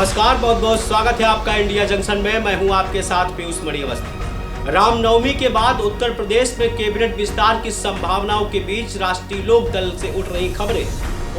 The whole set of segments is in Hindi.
नमस्कार, बहुत बहुत स्वागत है आपका इंडिया जंक्शन में। मैं हूं आपके साथ पीयूष मणि अवस्थी। रामनवमी के बाद उत्तर प्रदेश में कैबिनेट विस्तार की संभावनाओं के बीच राष्ट्रीय लोक दल से उठ रही खबरें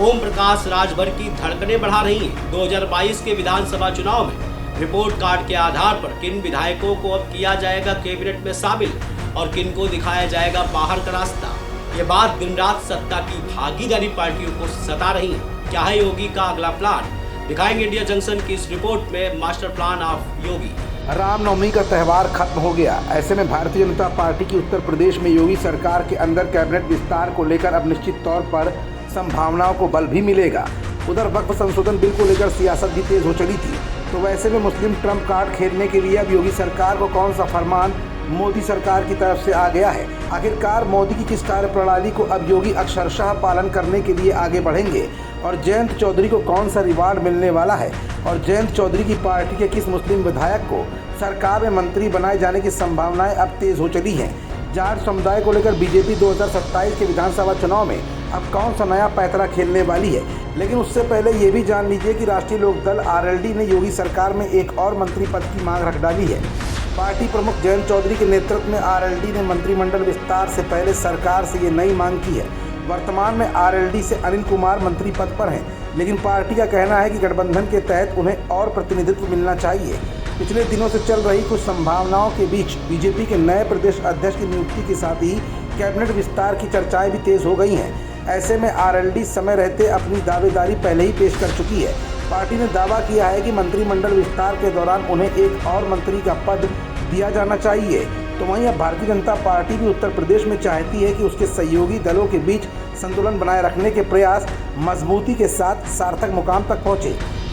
ओम प्रकाश राजभर की धड़कनें बढ़ा रही हैं। 2022 के विधानसभा चुनाव में रिपोर्ट कार्ड के आधार पर किन विधायकों को अब किया जाएगा कैबिनेट में शामिल और किन को दिखाया जाएगा बाहर का रास्ता, ये बात दिन रात सत्ता की भागीदारी पार्टियों को सता रही है। क्या है योगी का अगला प्लान, दिखाएंगे इंडिया जंक्शन की इस रिपोर्ट में मास्टर प्लान ऑफ योगी। रामनवमी का त्यौहार खत्म हो गया। ऐसे में भारतीय जनता पार्टी की उत्तर प्रदेश में योगी सरकार के अंदर कैबिनेट विस्तार को लेकर अब निश्चित तौर पर संभावनाओं को बल भी मिलेगा। उधर वक्फ संशोधन बिल को लेकर सियासत भी तेज हो चली थी, तो वैसे में मुस्लिम ट्रम्प कार्ड खेलने के लिए अब योगी सरकार को कौन सा फरमान मोदी सरकार की तरफ से आ गया है। आखिरकार मोदी की किस कार्यप्रणाली को अब योगी अक्षरशः पालन करने के लिए आगे बढ़ेंगे और जयंत चौधरी को कौन सा रिवार्ड मिलने वाला है और जयंत चौधरी की पार्टी के किस मुस्लिम विधायक को सरकार में मंत्री बनाए जाने की संभावनाएं अब तेज हो चली हैं। जाट समुदाय को लेकर बीजेपी 2027 के विधानसभा चुनाव में अब कौन सा नया पैतरा खेलने वाली है। लेकिन उससे पहले ये भी जान लीजिए कि राष्ट्रीय लोकदल आरएलडी ने योगी सरकार में एक और मंत्री पद की मांग रख डाली है। पार्टी प्रमुख जयंत चौधरी के नेतृत्व में आरएलडी ने मंत्रिमंडल विस्तार से पहले सरकार से ये नई मांग की है। वर्तमान में आरएलडी से अनिल कुमार मंत्री पद पर हैं, लेकिन पार्टी का कहना है कि गठबंधन के तहत उन्हें और प्रतिनिधित्व मिलना चाहिए। पिछले दिनों से चल रही कुछ संभावनाओं के बीच बीजेपी के नए प्रदेश अध्यक्ष की नियुक्ति के साथ ही कैबिनेट विस्तार की चर्चाएं भी तेज हो गई हैं। ऐसे में आरएलडी समय रहते अपनी दावेदारी पहले ही पेश कर चुकी है। पार्टी ने दावा किया है कि मंत्रिमंडल विस्तार के दौरान उन्हें एक और मंत्री का पद दिया जाना चाहिए। तो वहीं अब भारतीय जनता पार्टी भी उत्तर प्रदेश में चाहती है कि उसके सहयोगी दलों के बीच संतुलन बनाए रखने के प्रयास मजबूती के साथ सार्थक मुकाम तक पहुंचे।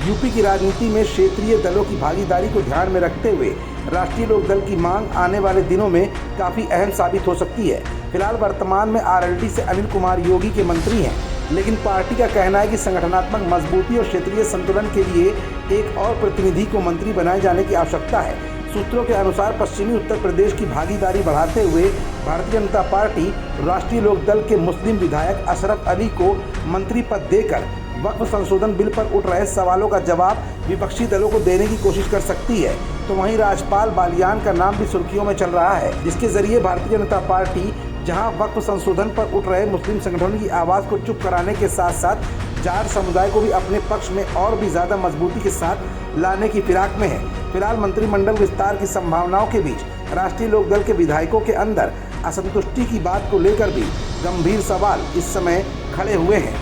यूपी की राजनीति में क्षेत्रीय दलों की भागीदारी को ध्यान में रखते हुए राष्ट्रीय लोकदल की मांग आने वाले दिनों में काफ़ी अहम साबित हो सकती है। फिलहाल वर्तमान में आरएलडी से अनिल कुमार योगी के मंत्री हैं, लेकिन पार्टी का कहना है कि संगठनात्मक मजबूती और क्षेत्रीय संतुलन के लिए एक और प्रतिनिधि को मंत्री बनाए जाने की आवश्यकता है। सूत्रों के अनुसार पश्चिमी उत्तर प्रदेश की भागीदारी बढ़ाते हुए भारतीय जनता पार्टी राष्ट्रीय लोकदल के मुस्लिम विधायक अशरफ अली को मंत्री पद देकर वक्फ संशोधन बिल पर उठ रहे सवालों का जवाब विपक्षी दलों को देने की कोशिश कर सकती है। तो वहीं राजपाल बालियान का नाम भी सुर्खियों में चल रहा है, जिसके जरिए भारतीय जनता पार्टी जहां वक्फ संशोधन पर उठ रहे मुस्लिम संगठनों की आवाज़ को चुप कराने के साथ साथ जाट समुदाय को भी अपने पक्ष में और भी ज़्यादा मजबूती के साथ लाने की फिराक में है। फिलहाल मंत्रिमंडल विस्तार की संभावनाओं के बीच राष्ट्रीय लोकदल के विधायकों के अंदर असंतुष्टि की बात को लेकर भी गंभीर सवाल इस समय खड़े हुए हैं।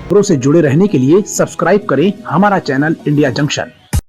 खबरों से जुड़े रहने के लिए सब्सक्राइब करें हमारा चैनल इंडिया जंक्शन।